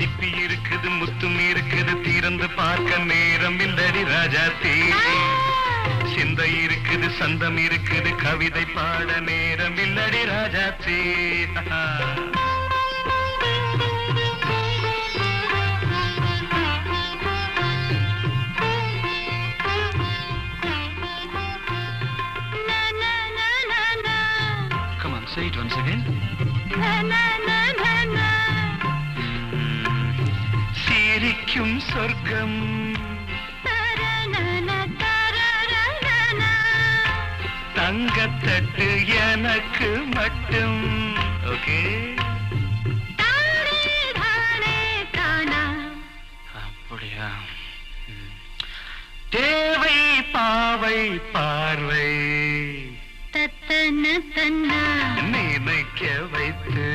சிப்பி இருக்குது முத்தும் இருக்குது திறந்து பார்க்க நேரம் இல்லடி ராஜாத்தி சிந்தை இருக்குது சந்தம் இருக்குது கவிதை பாட நேரம் இல்லடி Rajathi Come on, say it once again. சிரிக்கும் சொர்க்கம் தங்கத்தட்டு எனக்கு மட்டும் ஓகே அப்படியா தேவை பாவை பார்வை நினைக்க வைத்து